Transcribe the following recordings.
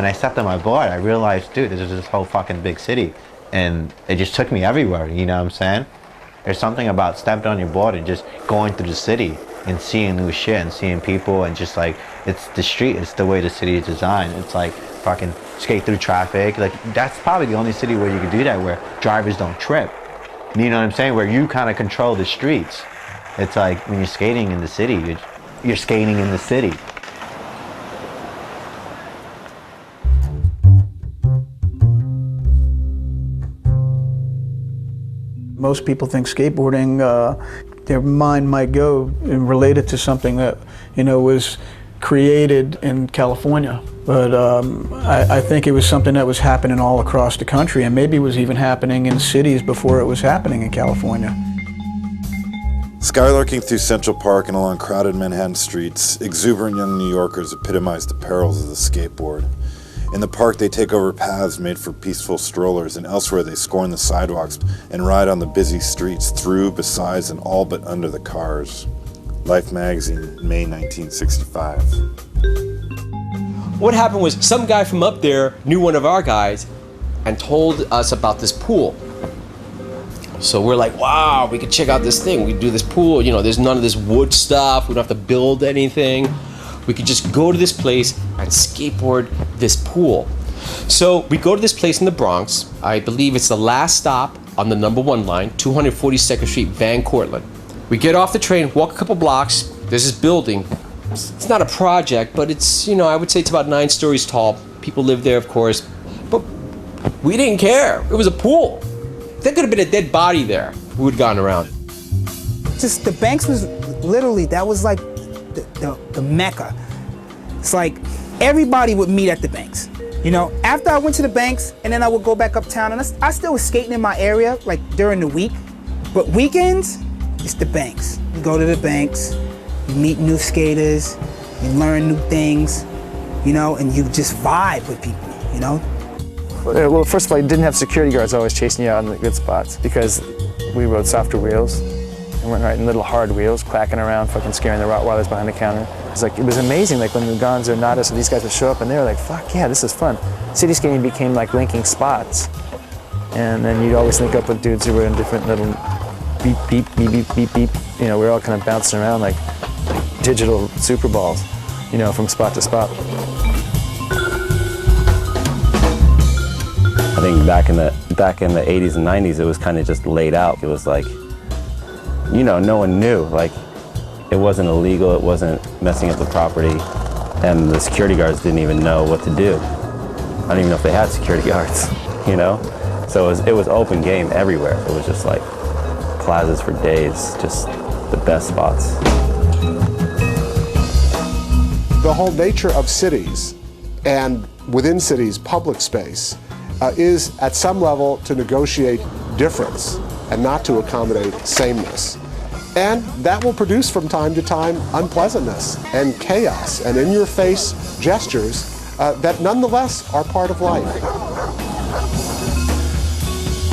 when I stepped on my board, I realized, dude, this is this whole fucking big city. And it just took me everywhere, you know what I'm saying? There's something about stepping on your board and just going through the city and seeing new shit and seeing people and just like, it's the street, it's the way the city is designed. It's like fucking skate through traffic. Like, that's probably the only city where you can do that, where drivers don't trip. You know what I'm saying? Where you kind of control the streets. It's like when you're skating in the city, you're skating in the city. Most people think skateboarding, their mind might go and relate it to something that, you know, was created in California. But I think it was something that was happening all across the country, and maybe it was even happening in cities before it was happening in California. Skylarking through Central Park and along crowded Manhattan streets, exuberant young New Yorkers epitomize the perils of the skateboard. In the park, they take over paths made for peaceful strollers, and elsewhere they scorn the sidewalks and ride on the busy streets, through, besides, and all but under the cars. Life magazine, May 1965. What happened was some guy from up there knew one of our guys and told us about this pool. So we're like, wow, we could check out this thing. We could do this pool, you know, there's none of this wood stuff. We don't have to build anything. We could just go to this place and skateboard this pool. So we go to this place in the Bronx. I believe it's the last stop on the #1 line, 242nd Street, Van Cortlandt. We get off the train, walk a couple blocks. There's this building. It's not a project, but it's, you know, I would say it's about 9 stories tall. People live there, of course, but we didn't care. It was a pool. There could have been a dead body there who had gone around. Just the Banks was literally, that was like the Mecca. It's like everybody would meet at the Banks. You know, after I went to the Banks, and then I would go back uptown, and I still was skating in my area, like during the week. But weekends, it's the Banks. You go to the Banks, you meet new skaters, you learn new things, you know, and you just vibe with people, you know? Well, first of all, you didn't have security guards always chasing you out in the good spots, because we rode softer wheels and went riding little hard wheels, clacking around, fucking scaring the Rottweilers behind the counter. It was amazing, like when the Gonzo, Nadas, and these guys would show up, and they were like, fuck yeah, this is fun. City skating became like linking spots. And then you'd always link up with dudes who were in different little beep, beep, beep, beep, beep, beep. You know, we were all kind of bouncing around like digital Super Balls, you know, from spot to spot. I think back in the 80s and 90s, it was kind of just laid out. It was like, you know, no one knew. Like, it wasn't illegal, it wasn't messing up the property, and the security guards didn't even know what to do. I don't even know if they had security guards, you know? So it was open game everywhere. It was just like plazas for days, just the best spots. The whole nature of cities, and within cities, public space, is at some level to negotiate difference and not to accommodate sameness. And that will produce from time to time unpleasantness and chaos and in-your-face gestures that nonetheless are part of life.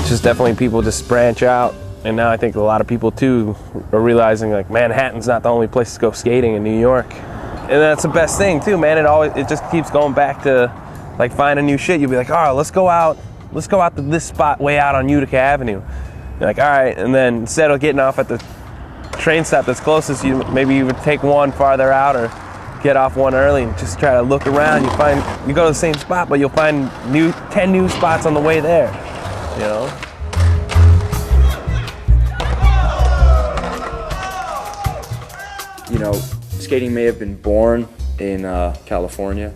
Just definitely people just branch out, and now I think a lot of people too are realizing like Manhattan's not the only place to go skating in New York. And that's the best thing too, man. It just keeps going back to like finding new shit. You'll be like, oh, let's go out to this spot way out on Utica Avenue. You're like, all right, and then instead of getting off at the train stop that's closest, maybe you would take one farther out or get off one early and just try to look around. You go to the same spot, but you'll find 10 new spots on the way there, you know? You know, skating may have been born in California,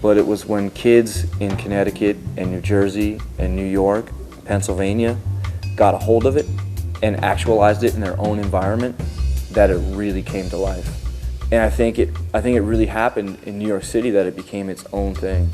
but it was when kids in Connecticut and New Jersey and New York, Pennsylvania, got a hold of it and actualized it in their own environment that it really came to life. And I think it really happened in New York City, that it became its own thing.